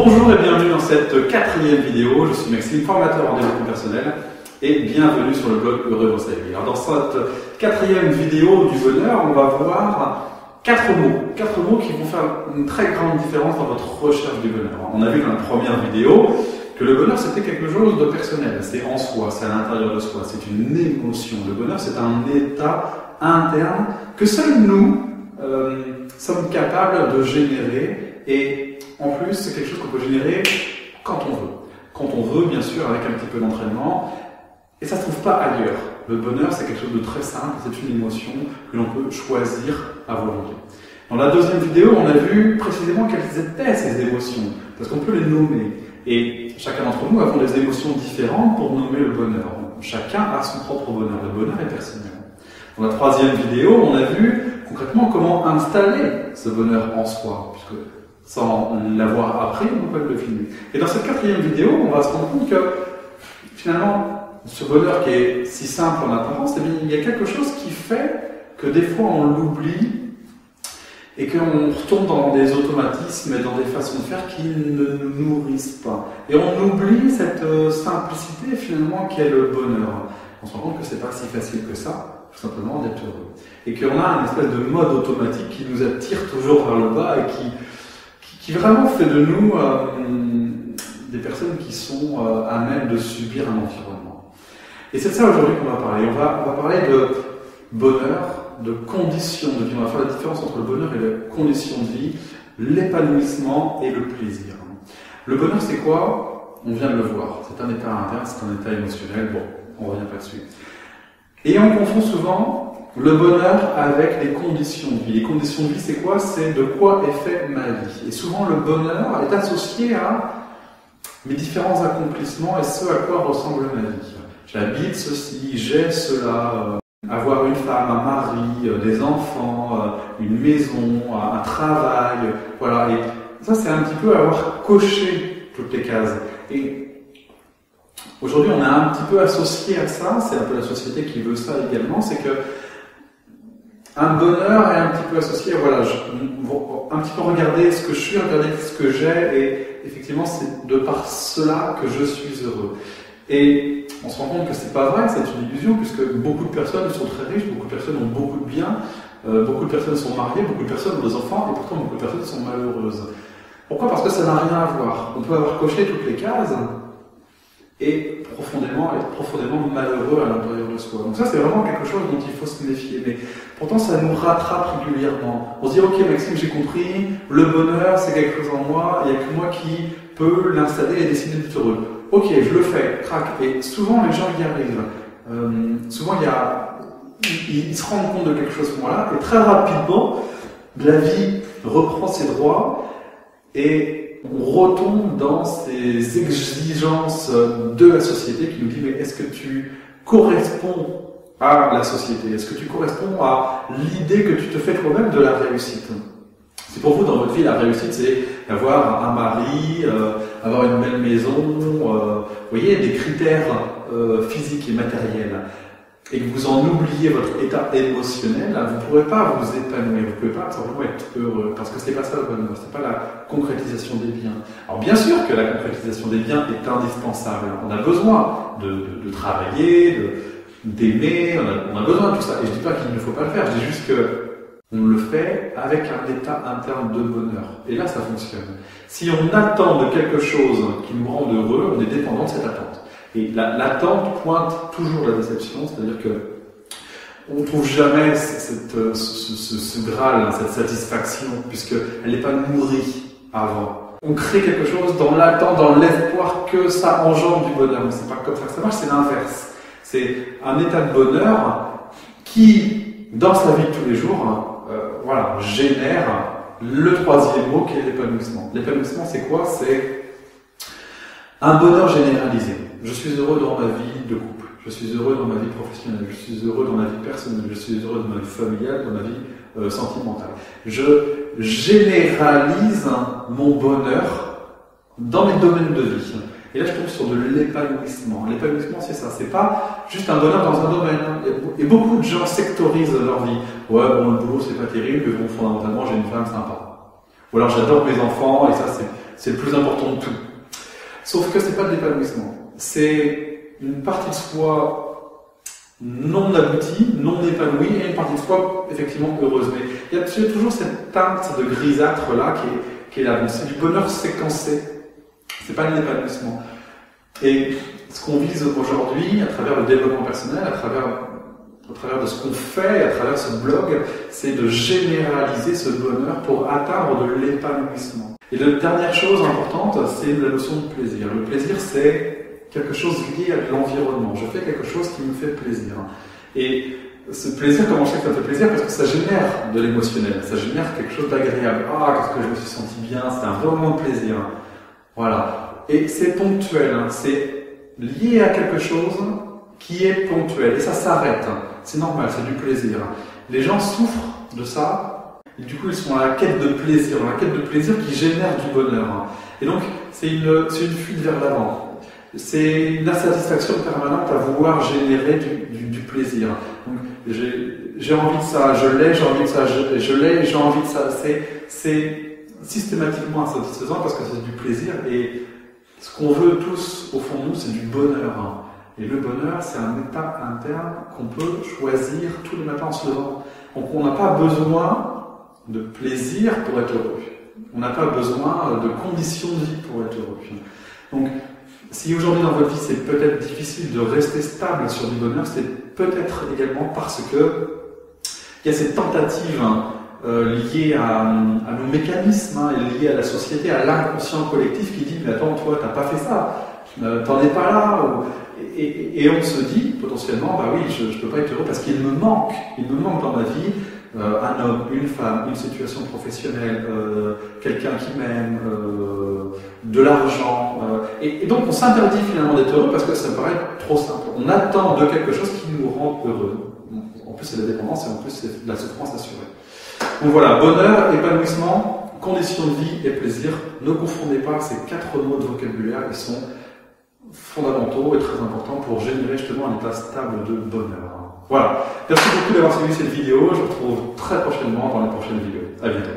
Bonjour et bienvenue dans cette quatrième vidéo. Je suis Maxime, formateur en développement personnel et bienvenue sur le blog Heureux dans sa vie. Alors dans cette quatrième vidéo du bonheur, on va voir quatre mots qui vont faire une très grande différence dans votre recherche du bonheur. On a vu dans la première vidéo que le bonheur c'était quelque chose de personnel, c'est en soi, c'est à l'intérieur de soi, c'est une émotion. Le bonheur c'est un état interne que seuls nous sommes capables de générer. Et en plus, c'est quelque chose qu'on peut générer quand on veut. Quand on veut, bien sûr, avec un petit peu d'entraînement. Et ça ne se trouve pas ailleurs. Le bonheur, c'est quelque chose de très simple, c'est une émotion que l'on peut choisir à volonté. Dans la deuxième vidéo, on a vu précisément quelles étaient ces émotions, parce qu'on peut les nommer. Et chacun d'entre nous avons des émotions différentes pour nommer le bonheur. Chacun a son propre bonheur. Le bonheur est personnel. Dans la troisième vidéo, on a vu concrètement comment installer ce bonheur en soi, puisque sans l'avoir appris, on peut le filmer. Et dans cette quatrième vidéo, on va se rendre compte que finalement, ce bonheur qui est si simple en apparence, eh bien, il y a quelque chose qui fait que des fois on l'oublie et qu'on retourne dans des automatismes et dans des façons de faire qui ne nous nourrissent pas. Et on oublie cette simplicité finalement qui est le bonheur. On se rend compte que c'est pas si facile que ça, tout simplement d'être heureux. Et qu'on a une espèce de mode automatique qui nous attire toujours vers le bas et qui vraiment fait de nous des personnes qui sont à même de subir un environnement. Et c'est de ça aujourd'hui qu'on va parler. On va parler de bonheur, de conditions de vie. On va faire la différence entre le bonheur et les conditions de vie, l'épanouissement et le plaisir. Le bonheur, c'est quoi? On vient de le voir. C'est un état interne, c'est un état émotionnel. Bon, on revient pas dessus. Et on confond souvent le bonheur avec les conditions de vie. Les conditions de vie, c'est quoi? C'est de quoi est fait ma vie. Et souvent, le bonheur est associé à mes différents accomplissements et ce à quoi ressemble ma vie. J'habite ceci, j'ai cela, avoir une femme, un mari, des enfants, une maison, un travail, voilà. Et ça, c'est un petit peu avoir coché toutes les cases. Et aujourd'hui, on est un petit peu associé à ça, c'est un peu la société qui veut ça également, c'est que un bonheur est un petit peu associé à, voilà, un petit peu regarder ce que je suis, regarder ce que j'ai, et effectivement, c'est de par cela que je suis heureux. Et on se rend compte que c'est pas vrai, c'est une illusion, puisque beaucoup de personnes sont très riches, beaucoup de personnes ont beaucoup de biens, beaucoup de personnes sont mariées, beaucoup de personnes ont des enfants, et pourtant beaucoup de personnes sont malheureuses. Pourquoi? Parce que ça n'a rien à voir. On peut avoir coché toutes les cases, et être profondément malheureux à l'intérieur de soi. Donc ça, c'est vraiment quelque chose dont il faut se méfier. Mais pourtant, ça nous rattrape régulièrement. On se dit, ok Maxime, j'ai compris, le bonheur, c'est quelque chose en moi, il n'y a que moi qui peux l'installer et décider d'être heureux. Ok, je le fais, crac. Et souvent, les gens y arrivent. Souvent, ils se rendent compte de quelque chose à ce moment-là, et très rapidement, la vie reprend ses droits, et on retombe dans ces exigences de la société qui nous dit, mais est-ce que tu corresponds à la société? Est-ce que tu corresponds à l'idée que tu te fais toi-même de la réussite? Si pour vous, dans votre vie, la réussite, c'est avoir un mari, avoir une belle maison, vous voyez, des critères physiques et matériels, et que vous en oubliez votre état émotionnel, vous ne pourrez pas vous épanouir, vous ne pouvez pas simplement être heureux, parce que ce n'est pas ça le bonheur, ce n'est pas la concrétisation des biens. Alors bien sûr que la concrétisation des biens est indispensable, on a besoin de travailler, d'aimer, on a besoin de tout ça, et je ne dis pas qu'il ne faut pas le faire, je dis juste qu'on le fait avec un état interne de bonheur, et là ça fonctionne. Si on attend de quelque chose qui nous rend heureux, on est dépendant de cette attente. Et l'attente pointe toujours la déception, c'est-à-dire que on ne trouve jamais ce Graal, cette satisfaction, puisqu'elle n'est pas nourrie avant. On crée quelque chose dans l'attente, dans l'espoir que ça engendre du bonheur. Mais c'est pas comme ça que ça marche, c'est l'inverse. C'est un état de bonheur qui, dans sa vie de tous les jours, voilà, génère le troisième mot qui est l'épanouissement. L'épanouissement, c'est quoi? C'est un bonheur généralisé. Je suis heureux dans ma vie de couple, je suis heureux dans ma vie professionnelle, je suis heureux dans ma vie personnelle, je suis heureux dans ma vie familiale, dans ma vie sentimentale. Je généralise mon bonheur dans mes domaines de vie. Et là, je tombe sur de l'épanouissement. L'épanouissement, c'est ça. C'est pas juste un bonheur dans un domaine. Et beaucoup de gens sectorisent leur vie. Ouais, bon, le boulot, c'est pas terrible, mais bon, fondamentalement, j'ai une femme sympa. Ou alors, j'adore mes enfants, et ça, c'est le plus important de tout. Sauf que c'est pas de l'épanouissement. C'est une partie de soi non aboutie, non épanouie, et une partie de soi effectivement heureuse. Mais il y a toujours cette teinte de grisâtre là qui est là. Donc c'est du bonheur séquencé. C'est pas de l'épanouissement. Et ce qu'on vise aujourd'hui, à travers le développement personnel, à travers de ce qu'on fait, à travers ce blog, c'est de généraliser ce bonheur pour atteindre de l'épanouissement. Et la dernière chose importante, c'est la notion de plaisir. Le plaisir, c'est quelque chose lié à l'environnement. Je fais quelque chose qui me fait plaisir. Et ce plaisir, comment je sais que ça me fait plaisir? Parce que ça génère de l'émotionnel, ça génère quelque chose d'agréable. Ah, qu'est-ce que je me suis senti bien, c'est un vrai moment de plaisir. Voilà. Et c'est ponctuel, hein. C'est lié à quelque chose qui est ponctuel. Et ça s'arrête. C'est normal, c'est du plaisir. Les gens souffrent de ça, et du coup ils sont à la quête de plaisir qui génère du bonheur. Et donc c'est une fuite vers l'avant. C'est une insatisfaction permanente à vouloir générer du plaisir. Donc j'ai envie de ça, je l'ai, j'ai envie de ça, je l'ai, j'ai envie de ça. C'est systématiquement insatisfaisant parce que c'est du plaisir, et ce qu'on veut tous au fond de nous, c'est du bonheur. Et le bonheur, c'est un état interne qu'on peut choisir tous les matins en se levant. Donc on n'a pas besoin de plaisir pour être heureux. On n'a pas besoin de conditions de vie pour être heureux. Donc si aujourd'hui dans votre vie c'est peut-être difficile de rester stable sur du bonheur, c'est peut-être également parce que il y a cette tentative liée à nos mécanismes, et liée à la société, à l'inconscient collectif qui dit « mais attends, toi t'as pas fait ça, t'en es pas là ». Et on se dit potentiellement, bah oui, je ne peux pas être heureux parce qu'il me manque dans ma vie un homme, une femme, une situation professionnelle, quelqu'un qui m'aime, de l'argent. Et donc on s'interdit finalement d'être heureux parce que ça me paraît trop simple. On attend de quelque chose qui nous rend heureux. En plus c'est la dépendance, et en plus c'est de la souffrance assurée. Donc voilà, bonheur, épanouissement, conditions de vie et plaisir. Ne confondez pas ces 4 mots de vocabulaire, ils sont fondamentaux et très importants pour générer justement un état stable de bonheur. Voilà. Merci beaucoup d'avoir suivi cette vidéo. Je vous retrouve très prochainement dans les prochaines vidéos. À bientôt.